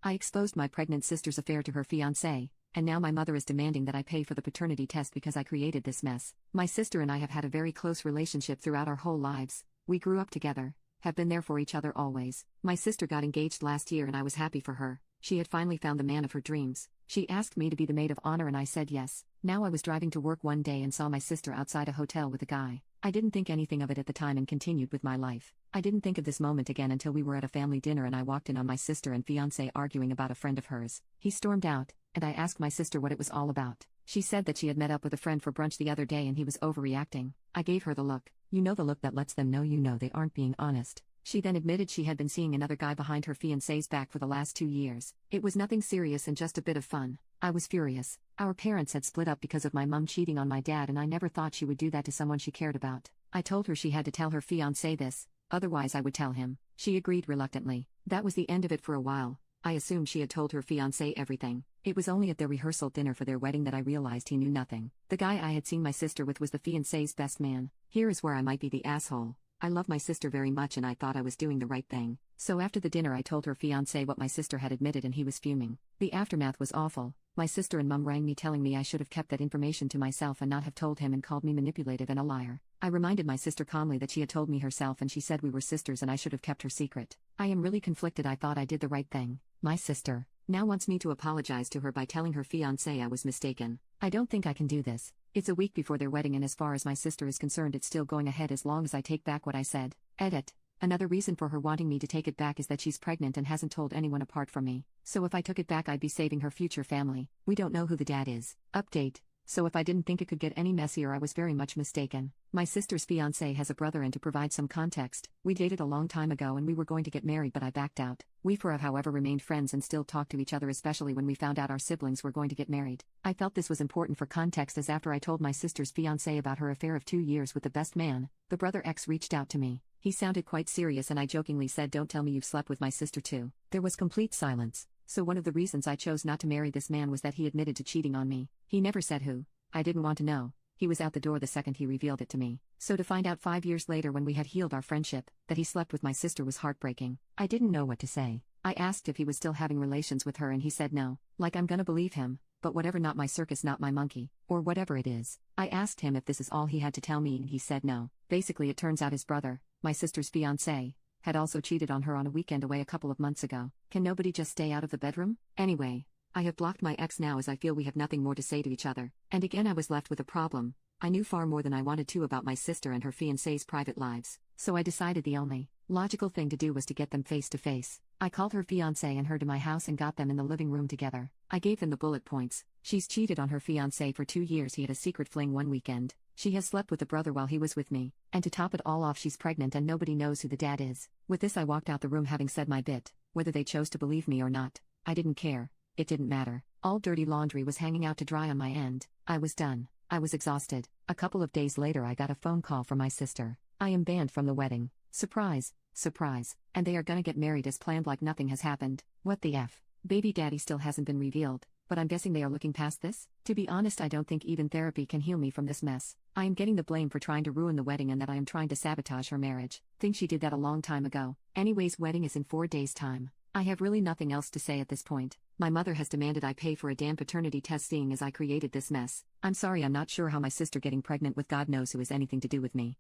I exposed my pregnant sister's affair to her fiancé, and now my mother is demanding that I pay for the paternity test because I created this mess. My sister and I have had a very close relationship throughout our whole lives. We grew up together, have been there for each other always. My sister got engaged last year and I was happy for her. She had finally found the man of her dreams. She asked me to be the maid of honor and I said yes. Now I was driving to work one day and saw my sister outside a hotel with a guy. I didn't think anything of it at the time and continued with my life. I didn't think of this moment again until we were at a family dinner and I walked in on my sister and fiancé arguing about a friend of hers. He stormed out, and I asked my sister what it was all about. She said that she had met up with a friend for brunch the other day and he was overreacting. I gave her the look. You know, the look that lets them know you know they aren't being honest. She then admitted she had been seeing another guy behind her fiancé's back for the last 2 years. It was nothing serious and just a bit of fun. I was furious. Our parents had split up because of my mum cheating on my dad and I never thought she would do that to someone she cared about. I told her she had to tell her fiancé this, otherwise I would tell him. She agreed reluctantly. That was the end of it for a while. I assumed she had told her fiancé everything. It was only at their rehearsal dinner for their wedding that I realized he knew nothing. The guy I had seen my sister with was the fiancé's best man. Here is where I might be the asshole. I love my sister very much and I thought I was doing the right thing. So after the dinner I told her fiancé what my sister had admitted and he was fuming. The aftermath was awful. My sister and mum rang me telling me I should have kept that information to myself and not have told him and called me manipulative and a liar. I reminded my sister calmly that she had told me herself and she said we were sisters and I should have kept her secret. I am really conflicted. I thought I did the right thing. My sister now wants me to apologize to her by telling her fiancé I was mistaken. I don't think I can do this. It's a week before their wedding and as far as my sister is concerned it's still going ahead as long as I take back what I said. Edit. Another reason for her wanting me to take it back is that she's pregnant and hasn't told anyone apart from me. So if I took it back I'd be saving her future family. We don't know who the dad is. Update. So if I didn't think it could get any messier I was very much mistaken. My sister's fiancé has a brother and to provide some context, we dated a long time ago and we were going to get married but I backed out. We however remained friends and still talked to each other especially when we found out our siblings were going to get married. I felt this was important for context as after I told my sister's fiancé about her affair of 2 years with the best man, the brother X reached out to me. He sounded quite serious and I jokingly said don't tell me you've slept with my sister too. There was complete silence. So one of the reasons I chose not to marry this man was that he admitted to cheating on me. He never said who. I didn't want to know. He was out the door the second he revealed it to me. So to find out 5 years later when we had healed our friendship, that he slept with my sister was heartbreaking. I didn't know what to say. I asked if he was still having relations with her and he said no. Like I'm gonna believe him, but whatever, not my circus, not my monkey, or whatever it is. I asked him if this is all he had to tell me and he said no. Basically it turns out his brother, my sister's fiancé, had also cheated on her on a weekend away a couple of months ago. Can nobody just stay out of the bedroom? Anyway, I have blocked my ex now as I feel we have nothing more to say to each other. And again I was left with a problem. I knew far more than I wanted to about my sister and her fiancé's private lives. So I decided the only logical thing to do was to get them face to face. I called her fiancé and her to my house and got them in the living room together. I gave them the bullet points. She's cheated on her fiancé for 2 years. He had a secret fling one weekend. She has slept with the brother while he was with me. And to top it all off, she's pregnant and nobody knows who the dad is. With this I walked out the room having said my bit. Whether they chose to believe me or not, I didn't care. It didn't matter. All dirty laundry was hanging out to dry on my end. I was done. I was exhausted. A couple of days later I got a phone call from my sister. I am banned from the wedding. Surprise, surprise. And they are gonna get married as planned like nothing has happened. What the F? Baby daddy still hasn't been revealed, but I'm guessing they are looking past this? To be honest, I don't think even therapy can heal me from this mess. I am getting the blame for trying to ruin the wedding and that I am trying to sabotage her marriage. Think she did that a long time ago. Anyways, wedding is in 4 days' time. I have really nothing else to say at this point. My mother has demanded I pay for a damn paternity test seeing as I created this mess. I'm sorry, I'm not sure how my sister getting pregnant with God knows who has anything to do with me.